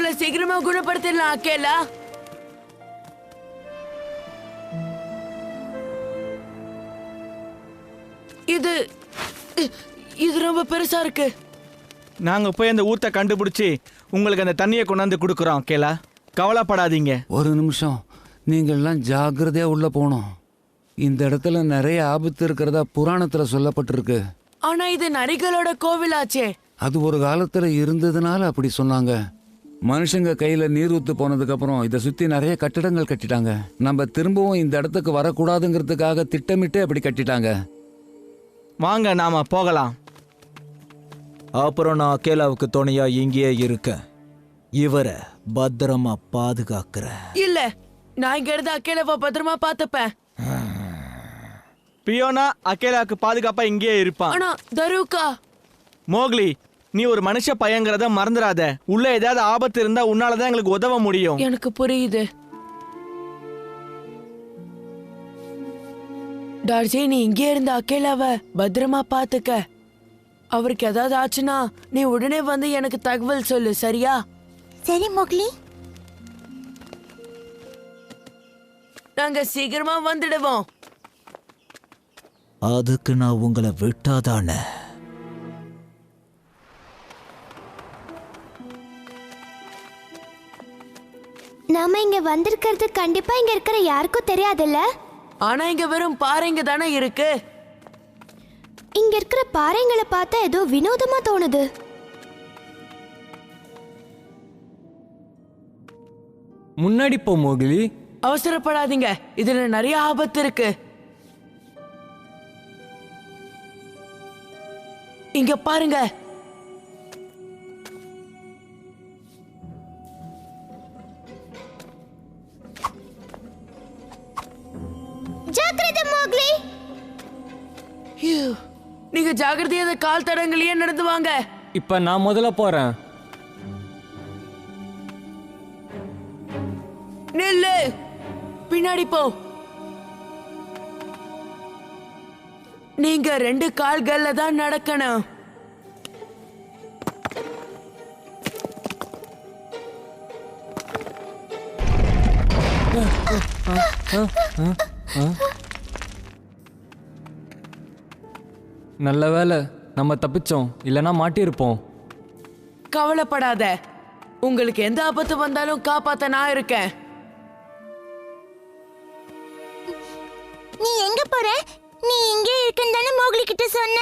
உங்களை சீக்கிரமா குணப்படுத்திடலாம் அக்கேலா. இது இது ரொம்ப பெருசா இருக்கு. நாங்க போய் அந்த ஊத்தை கண்டுபிடிச்சி உங்களுக்கு அந்த தண்ணியை கொண்டாந்து கொடுக்குறோம் அக்கேலா. கவலைப்படாதீங்க. ஒரு நிமிஷம், நீங்கள்லாம் ஜாக்கிரதையா உள்ள போகணும். இந்த இடத்துல நிறைய ஆபத்து இருக்கிறதா புராணத்துல சொல்லப்பட்டிருக்கு. ஆனா இது நரிகளோட கோவிலாச்சே. அது ஒரு காலத்துல இருந்ததுனால அப்படி சொன்னாங்க. மனுஷங்க கையில நீர் ஊத்து போனதுக்கு அப்புறம் இதை சுத்தி நிறைய கட்டிடங்கள் கட்டிட்டாங்க. நம்ம திரும்பவும் இந்த இடத்துக்கு வரக்கூடாதுங்கிறதுக்காக திட்டமிட்டு அப்படி கட்டிட்டாங்க. வாங்க நாம போகலாம். அப்புறம் நான் அக்கேலாவுக்கு துணையா இங்கேயே இருக்கேன். இவரை பத்திரமா பாதுகாக்கிறேன். இல்ல, நான் இங்க இருந்து அக்கேலாவை பத்திரமா பாத்துப்பேன். பியோனா அக்கேலாவுக்கு பாதுகாப்பா இங்கேயே இருப்பான். ஆனா தருக்கா, மோக்லி, நீ ஒரு மனுஷ பையங்கிறத மறந்துடாத. உள்ள ஏதாவது ஆபத்து இருந்தா உன்னாலதான் எங்களுக்கு உதவ முடியும். எனக்கு புரியுது. டார்ஜி, நீ இங்கே இருந்த அக்கேலாவை பத்திரமா பாத்துக்க. அவருக்கு ஏதாவது ஆச்சுன்னா நீ உடனே வந்து எனக்கு தகவல் சொல்லு, சரியா? சரி மோக்லி. நாங்க சீக்கிரமா வந்துடுவோம். அதுக்கு நான் உங்களை விட்டாதானே? நாம இங்க வந்திருக்கிறது கண்டிப்பா இங்க இருக்கிற யாருக்கும் தெரியாதுல்ல. ஆனா இங்க வெறும் பாறைங்க தானே இருக்கு. இங்க இருக்கிற பாறைங்களை பார்த்தா ஏதோ வினோதமா தோணுது. முன்னாடி போ மோகிலி. அவசரப்படாதீங்க, இதுல நிறைய ஆபத்து இருக்கு. இங்க பாருங்க. ஜாக்கிரதை மோக்லி. நீங்க ஜாக்கிரதையா கால் தடங்களையே நடந்து வாங்க. இப்ப நான் முதல்ல போறேன். நில்லு, பின்னாடி போ. நீங்க 2 கால்கள்ல தான் நடக்கணும். நல்ல வேலை நம்ம தப்பிச்சோம், இல்லனா மாட்டியிருப்போம். கவலைப்படாத, உங்களுக்கு எந்த ஆபத்து வந்தாலும் காப்பாத்த நான் இருக்கேன். நீ எங்க போற? நீ இங்கே இருக்கேன்னு தானே மோக்லி கிட்ட சொன்ன.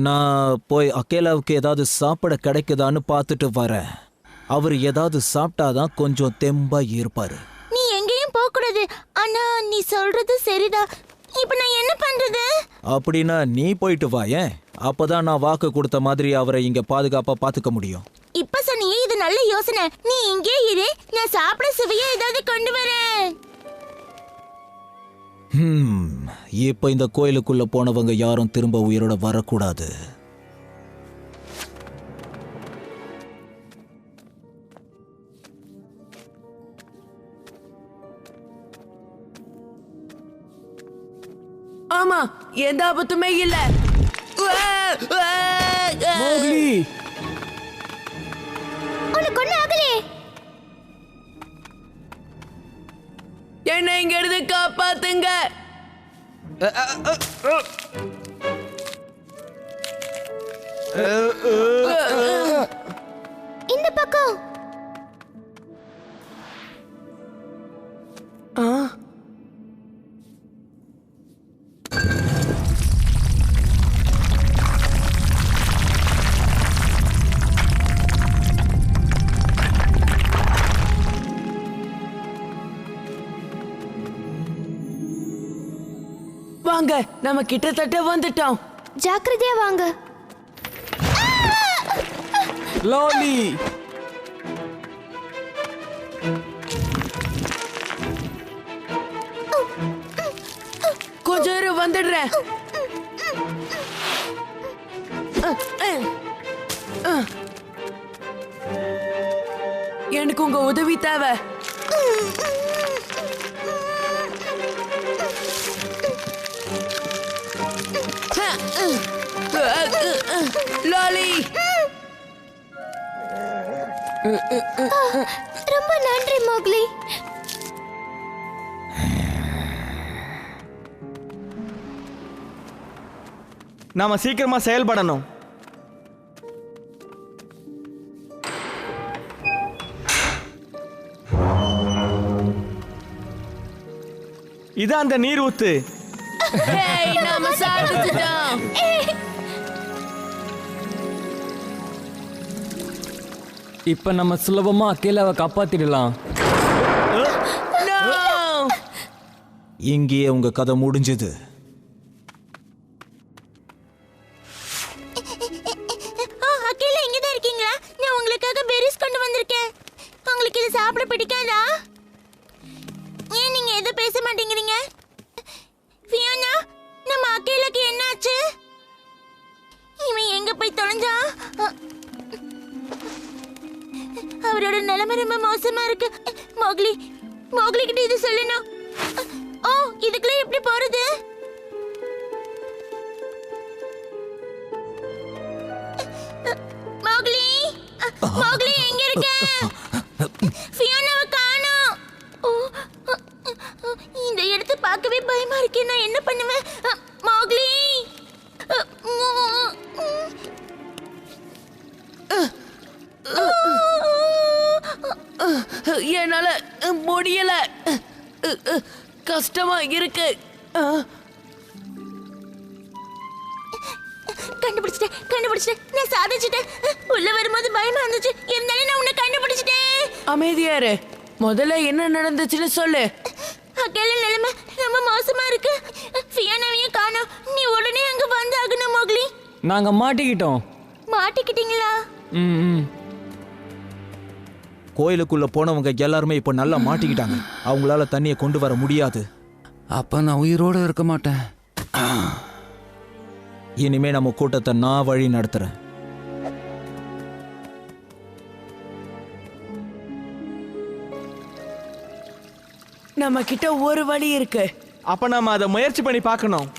நான் போய் அக்கேலாவுக்கு ஏதாவது சாப்பிட கிடைக்குதான்னு பார்த்துட்டு வரேன். அவர் ஏதாவது சாப்பிட்டாதான் கொஞ்சம் தெம்பா இருப்பாரு. நீ எங்கேயும் போக கூடாது. ஆனா நீ சொல்றது சரிதான். இப்ப நான் என்ன பண்றது? அப்படின்னா நீ போயிட்டு வாயேன். அப்பதான் நான் வாக்கு கொடுத்த மாதிரி அவரை இங்க பாதுகாப்பா பாத்துக்க முடியும். இப்ப சொன்னீங்க, இது நல்ல யோசனை. நீ இங்கே இரு, நான் சாப்பிட சுவையா ஏதாவது கொண்டு வரேன். இப்ப இந்த கோயிலுக்குள்ள போனவங்க யாரும் திரும்ப உயிரோட வரக்கூடாது. ஆமா, எந்த ஆபத்துமே இல்ல. மோகிலி, உனக்கு ஒண்ணு ஆகலே. என்ன இங்க இருந்து காப்பாத்துங்க. இந்த பக்கம். வாங்க, நம்ம கிட்டத்தட்ட வந்துட்டோம். ஜாக்கிரதையா வாங்க. லாலி. கொஞ்சம் இரு, வந்துடுறேன். எனக்கு உங்க உதவி தேவை. லாலி, ரொம்ப நன்றி மோக்லி. நாம சீக்கிரமா செயல்படணும். இது அந்த நீர் ஊத்து. ஏய், நாம சாதிச்சிட்டோம். இப்ப நம்ம சுலபமா அக்கேலாவை காப்பாத்திடலாம். No! இங்கேயே உங்க கதை முடிஞ்சது. அக்கேலா இங்கதான் இருக்கீங்களா? நான் உங்களுக்காக பெரிஸ் கொண்டு வந்திருக்கேன். உங்களுக்கு இது சாப்பிட பிடிக்காதா? ஏன் நீங்க எதுவும் பேச மாட்டேங்கிறீங்க? ஃபியோனா, நம்ம அக்கேலாக்கு என்னாச்சு? இவன் எங்க போய் தொலைஞ்சா? அவரோட நிலைமை ரொம்ப மோசமா இருக்கு. மோக்லி கிட்ட இது சொல்லணும். ஓ, இதுக்குள்ள எப்படி போறது? மோக்லி எங்க இருக்க? ஃபியோனாவை காணோம். இந்த இடத்தை பார்க்கவே பயமா இருக்கு. நான் என்ன பண்ணுவேன்? மோக்லி, என்னால முடியல. கஷ்டமா இருக்கு. கண்டுபிடிச்சிட்டேன். நான் சாதிச்சிட்டேன். உள்ள வரும்போது பயமா இருந்துச்சு. இருந்தாலும் நான் உன்னை கண்டுபிடிச்சிட்டேன். அமைதியா இரு. முதல்ல என்ன நடந்துச்சுன்னு சொல்லு. அக்கேலா நிலைமை ரொம்ப மோசமா இருக்கு. ஃபியோனாவையும் காணோம். நீ உடனே அங்க வந்தாகணும் மோக்லி. நாங்க மாட்டிக்கிட்டோம். மாட்டிக்கிட்டீங்களா? ம். கோயிலுக்குள்ள போனவங்க எல்லாருமே இப்ப நல்லா மாட்டிக்கிட்டாங்க. அவங்களால தண்ணியை கொண்டு வர முடியாது. அப்ப நான் உயிரோட இருக்க மாட்டேன். இனிமே நம்ம கூட்டத்தை நான் வழி நடத்துறேன். நம்ம கிட்ட ஒரு வழி இருக்கு. அப்ப நாம அதை முயற்சி பண்ணி பார்க்கணும்.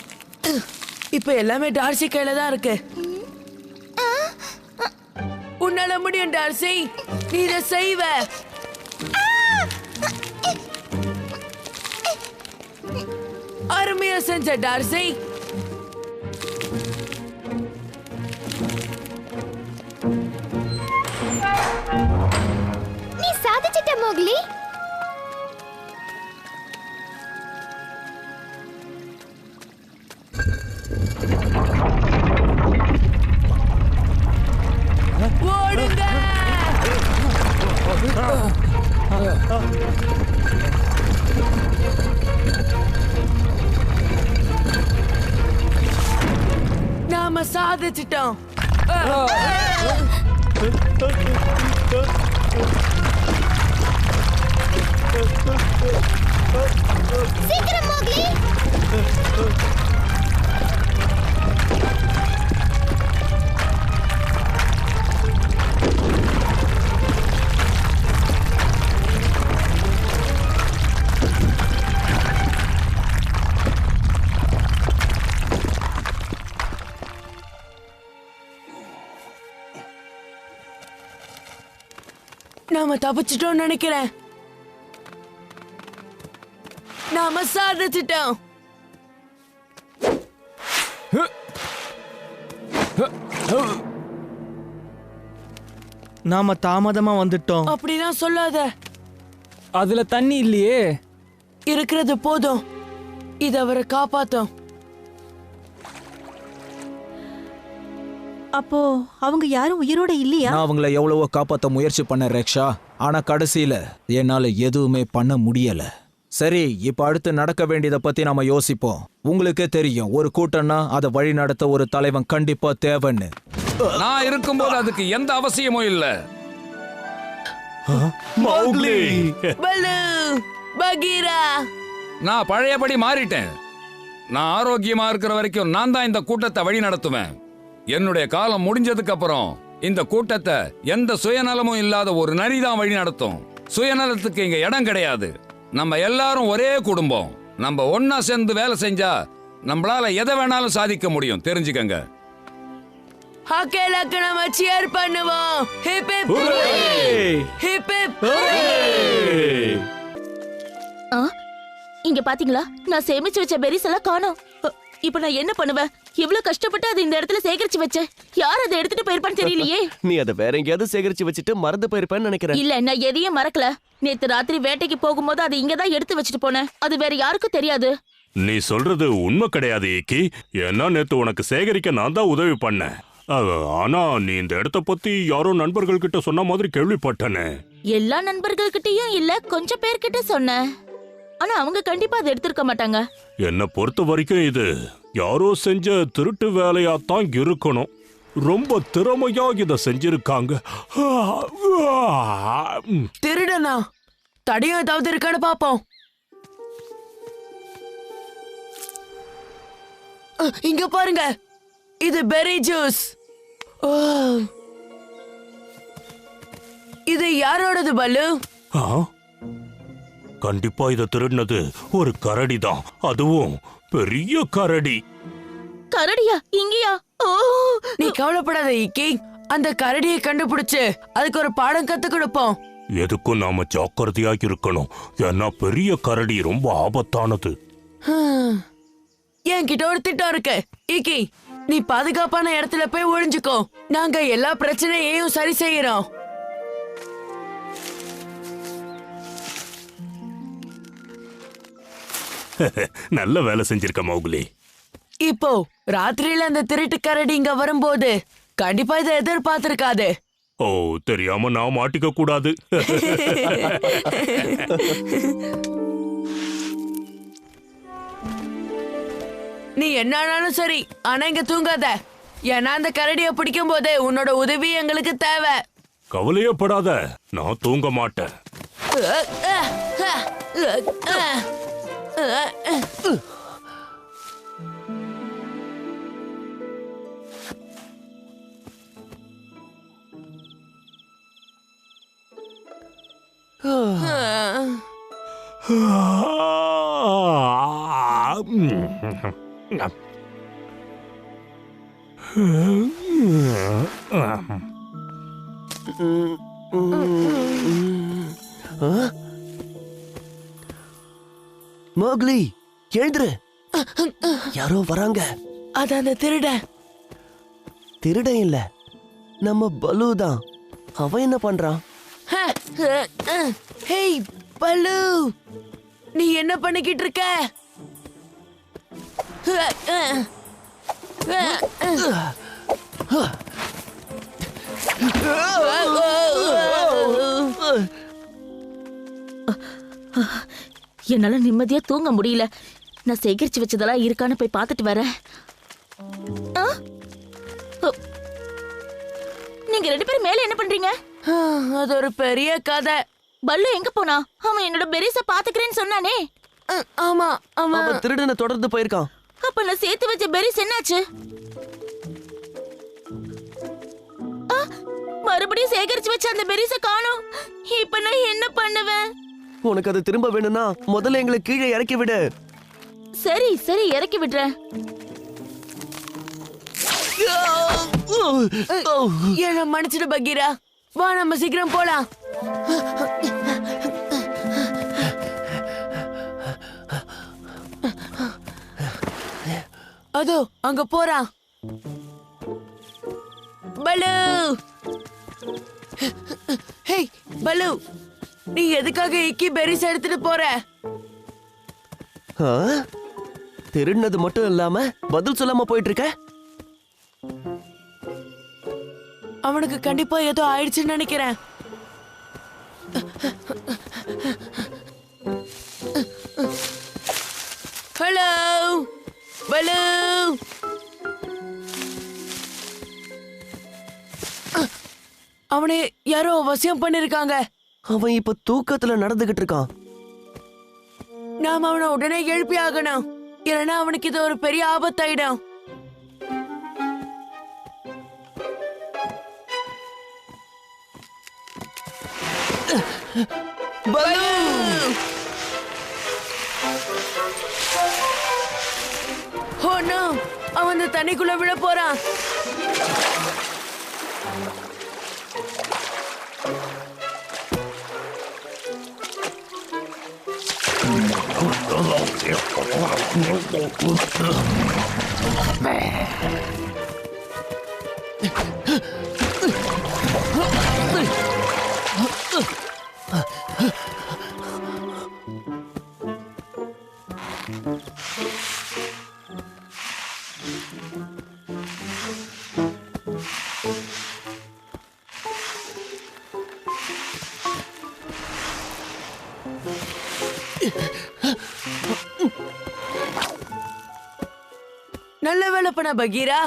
இப்ப எல்லாமே டார்சி கையில தான் இருக்கு. உன்னால முடியும் டார்சி. நீ இதை செய்வ. அருமையா செஞ்ச டார்சி. நீ சாதிச்சிட்ட மோக்லி. ஓடுங்க. நாம சாதிச்சிட்டோம். சீக்கிரம் மோக்லி. நாம தப்பிச்சிட்டோம் நினைக்கிறேன். நாம சாதிச்சிட்டோம். நாம தாமதமா வந்துட்டோம். அப்படிலாம் சொல்லாத. அதுல தண்ணி இல்லையே. இருக்கிறது போதும். இது அவரை காப்பாத்தும். அப்போ அவங்க யாரும் உயிரோட இல்லையா? நான் அவங்கள எவ்வளவோ காப்பாற்ற முயற்சி பண்ண ரேக்ஷா. ஆனா கடைசியில என்னால எதுவுமே பண்ண முடியல. சரி, இப்ப அடுத்து நடக்க வேண்டியதை பத்தி நாம யோசிப்போம். உங்களுக்கே தெரியும், ஒரு கூட்டம்னா அதை வழி நடத்த ஒரு தலைவன் கண்டிப்பா தேவைன்னு. நான் இருக்கும்போது அதுக்கு எந்த அவசியமும் இல்ல. மௌக்லி, பலு, பகீரா. நான் பழையபடி மாறிட்டேன். நான் ஆரோக்கியமா இருக்கிற வரைக்கும் நான் தான் இந்த கூட்டத்தை வழி நடத்துவேன். என்னுடைய காலம் முடிஞ்சதுக்கு அப்புறம் இந்த கூட்டத்தை எந்த சுயநலமும் இல்லாத ஒரு நரி தான் வழி நடத்தும். சுயநலத்துக்கு இங்க இடம் கிடையாது. நம்ம எல்லாரும் ஒரே குடும்பம். நம்ம ஒன்னா சேர்ந்து வேலை செஞ்சா நம்மளால எதை வேணாலும் சாதிக்க முடியும். தெரிஞ்சுக்கங்க. அக்கேலாக்கு நம்ம சியர் பண்ணுவோம். Hip hip hip hip. இங்க பாத்தீங்களா, நான் சேமிச்சு வச்ச பெரிஸ் எல்லாம் காணோம். இப்ப நான் என்ன பண்ணுவேன்? இவ்வளவு கஷ்டப்பட்டு அது இந்த இடத்துல சேகரிச்சு வச்சேன். யார் அதை எடுத்துட்டு போயிருப்பான்னு தெரியலையே. நீ அதை வேற எங்கேயாவது சேகரிச்சு வச்சுட்டு மறந்து போயிருப்பேன்னு நினைக்கிறேன். இல்ல, நான் எதையும் மறக்கல. நேத்து ராத்திரி வேட்டைக்கு போகும்போது அதை இங்கதான் எடுத்து வச்சுட்டு போனேன். அது வேற யாருக்கும் தெரியாது. நீ சொல்றது உண்மை கிடையாது ஏக்கி. ஏன்னா நேத்து உனக்கு சேகரிக்க நான் தான் உதவி பண்ணேன். ஆனா நீ இந்த இடத்த பத்தி யாரோ நண்பர்கள் கிட்ட சொன்ன மாதிரி கேள்விப்பட்டனே. எல்லா நண்பர்கள் கிட்டயும் இல்ல, கொஞ்சம் பேர்கிட்ட சொன்னேன். ஆனா அவங்க கண்டிப்பா அதை எடுத்திருக்க மாட்டாங்க. என்னை பொறுத்த வரைக்கும் இது யாரோ செஞ்ச திருட்டு வேலையாத்தான் இருக்கணும். ரொம்ப திறமையா இத செஞ்சிருக்காங்க. திருடனா? தடியும் ஏதாவது இருக்கான்னு பாப்போம். இங்க பாருங்க, இது பெரி ஜூஸ். இது யாரோடது பல்லு? கண்டிப்பா இத திருடினது ஒரு கரடி தான், அதுவும் பெரிய கரடி. கரடியா? இங்கயா? நீ கவலைப்படாத இக்கி, அந்த கரடியை கண்டுபிடிச்சு அதுக்கு ஒரு பாடம் கத்து கொடுப்போம். எதுக்கும் நாம ஜாக்கிரதையா இருக்கணும். ஏன்னா பெரிய கரடி ரொம்ப ஆபத்தானது. என்கிட்ட ஒரு திட்டம் இருக்கு இக்கி. நீ பாதுகாப்பான இடத்துல போய் ஒளிஞ்சுக்கோ. நாங்க எல்லா பிரச்சனையையும் சரி செய்யறோம். நல்ல வேலை செஞ்சிருக்க மௌகுலி. இப்போ ராத்திரியில அந்த திருட்டு கரடி இங்க வரும்போது கண்டிப்பா இதை எதிர்பார்த்திருக்காது. ஓ, தெரியாம நான் மாட்டிக்க கூடாது. நீ என்ன ஆனாலும் சரி, ஆனா இங்க தூங்காத. ஏன்னா அந்த கரடியை பிடிக்கும் போது உன்னோட உதவி எங்களுக்கு தேவை. கவலையப்படாத, நான் தூங்க மாட்டேன். மோக்லி, எழுந்துரு. யாரோ வராங்க. அது அந்த திருடன். திருடன் இல்ல, நம்ம பலு தான். அவன் என்ன பண்றான்? ஹேய் பல்லு, நீ என்ன பண்ணிக்கிட்டு இருக்க? என்னால நிம்மதியா தூங்க முடியல. நான் சேகரிச்சு வச்சதெல்லாம் இருக்கான்னு போய் பார்த்துட்டு வரேன். நீங்க 2 பேரும் மேல என்ன பண்றீங்க? அது ஒரு பெரிய கதை. பல்லு எங்க போனா? அவன் என்னோட பெரிஸ பாத்துக்கிறேன்னு சொன்னானே. ஆமா, அவன் திருடனை தொடர்ந்து போயிருக்கான். அப்ப நான் சேர்த்து வச்ச பெரிஸ் என்னாச்சு? மறுபடியும் சேகரிச்சு வச்ச அந்த பெரிஸ காணோம். இப்ப நான் என்ன பண்ணுவேன்? உனக்கு அது திரும்ப வேணும்னா முதல்ல எங்களை கீழே இறக்கி விடு. சரி சரி, இறக்கி விடுறேன். என்ன மன்னிச்சிடு பகீரா. வா, நம்ம சீக்கிரம் போலாம். அதோ அங்க போறான். பலு, ஹேய் பலு, நீ எதுக்காக இக்கி பெரிஸ் எடுத்துட்டு போற? திருடினது மட்டும் இல்லாம பதில் சொல்லாம போயிட்டு இருக்க. அவனுக்கு கண்டிப்பா ஏதோ ஆயிடுச்சுன்னு நினைக்கிறேன். ஹலோ பலு, அவனை யாரோ வசியம் பண்ணிருக்காங்க. அவன் இப்ப தூக்கத்துல நடந்துகிட்டு இருக்கான். நாம அவனை உடனே எழுப்பி ஆகணும், இல்லைன்னா அவனுக்கு இது ஒரு பெரிய ஆபத்தாயிடும். பலு! ஓ நோ, அவன் இந்த தண்ணிக்குள்ள விழ போறான். நல்ல வேலை பண்ண பகீரா.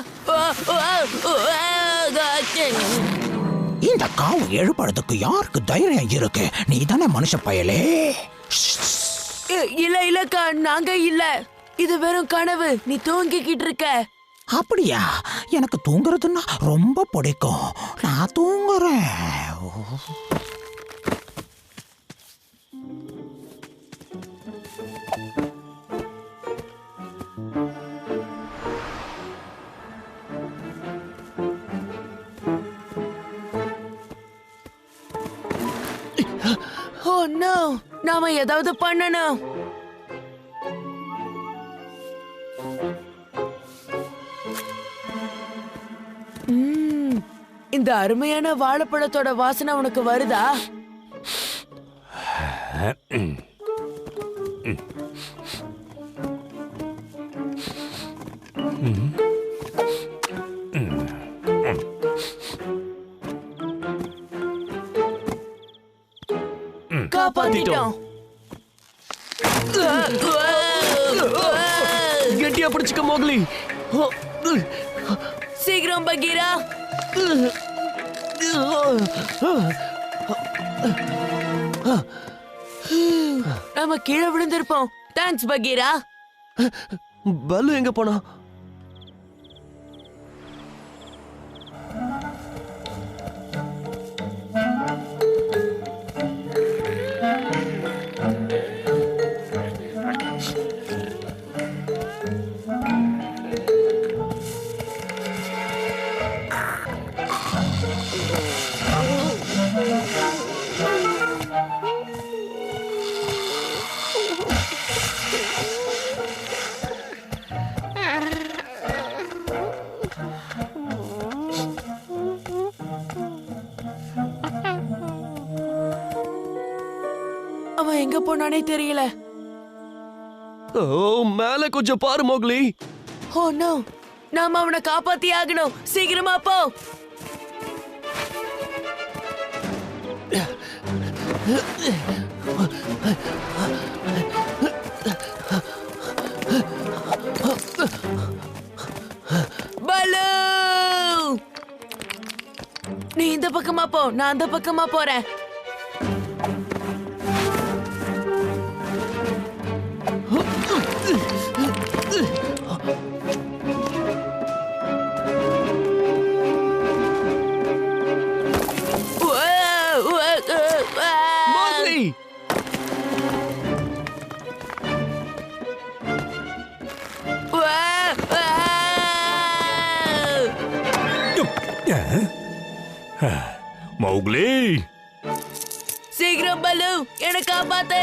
இந்த காவு எழுப்புறதுக்கு யாருக்கு தைரியம் இருக்கு? நீ தானே மனுஷ பயலே. இல்ல இல்லக்கா, நாங்க இல்ல. இது வெறும் கனவு. நீ தூங்கிக்கிட்டு இருக்க. அப்படியா? எனக்கு தூங்குறதுன்னா ரொம்ப பிடிக்கும். நான் தூங்குறேன். ஓ நோ, நாம ஏதாவது பண்ணணும். இந்த அருமையான வாழைப்பழத்தோட வாசனை உனக்கு வருதா? காப்பாத்திட்டோம். கெட்டியா பிடிச்சுக்க மோக்லி. சீக்கிரம் பகீரா. நம்ம கீழே விழுந்திருப்போம். தேங்க்ஸ் பகீரா. பலு எங்க போனா? அவன் எங்க போனானே தெரியல. மேல கொஞ்சம் பாரு மோக்லி. ஓ நோ, நாம அவனை காப்பாத்தி ஆகணும். சீக்கிரமா போ. பலு, நீ இந்த பக்கமா போ, நான் அந்த பக்கமா போறேன். மௌக்லி, சீக்கிரம் பலு, என்ன காப்பாத்து.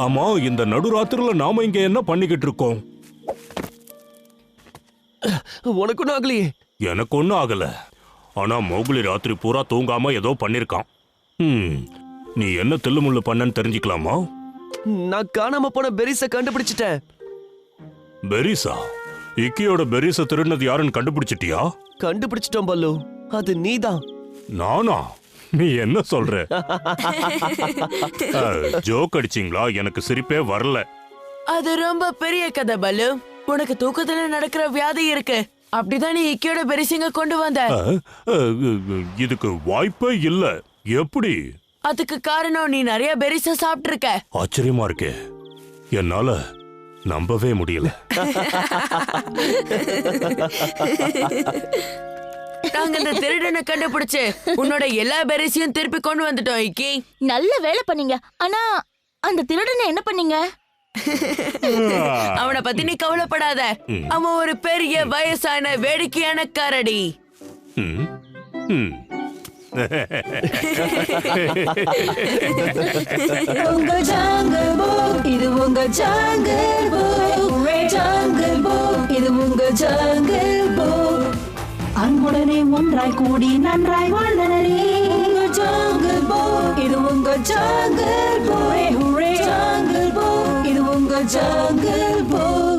ஆமா, இந்த நடுராத்திரில நாம இங்க என்ன பண்ணிக்கிட்டு இருக்கோம்? உனக்கு ஒன்னும் ஆகலையே? எனக்கு ஒன்னும் ஆகல. ஆனா மௌக்லி ராத்திரி பூரா தூங்காம ஏதோ பண்ணிருக்கான். நீ என்ன தில்லுமுள்ளு பண்ணன்னு தெரிஞ்சுக்கலாமா? நான் காணாம போன பெரிஸ கண்டுபிடிச்சிட்டேன். பெரிஸா? இக்கியோட பெரிஸ திருடினது யாருன்னு கண்டுபிடிச்சிட்டியா? கண்டுபிடிச்சிட்டோம் பல்லு, அது நீதான். நானா? நீ என்ன சொல்ற? ஜோக் அடிச்சிங்களா? எனக்கு சிரிப்பே வரல. அது ரொம்ப பெரிய கதை பலு. உனக்கு தூக்கத்துல நடக்கிற வியாதி இருக்கு, அப்படிதான் நீ இக்கியோட பெரிசிங்க கொண்டு வந்த. இதுக்கு வாய்ப்பே இல்ல. எப்படி? அதுக்கு காரணம் நீ நிறைய பெரிச சாப்பிட்டு இருக்க. ஆச்சரியமா இருக்கே, என்னால நம்பவே முடியல. நாங்க இந்த திருடனை கண்டுபிடிச்சு உன்னோட எல்லா பெரிஸையும் திருப்பி கொண்டு வந்துட்டோம் இக்கி. நல்ல வேலை பண்ணீங்க. ஆனா அந்த திருடனை என்ன பண்ணீங்க? அவனை பத்தி நீ கவலைப்படாத. அவன் ஒரு பெரிய வயசான வேடிக்கையான கரடி. உங்க ஜாங்கிள் புக், இது உங்க ஜாங்கிள் புக். ஜாங்கிள் புக், இது உங்க ஜாங்கிள் புக். அன்புடனே ஒன்றாய் கூடி நன்றாய் வாழ்ந்தனரே. உங்க ஜாங்கிள் புக், இது உங்க ஜாங்கிள் புக். ஜாங்கிள் புக், இது உங்க ஜாங்கிள் புக்.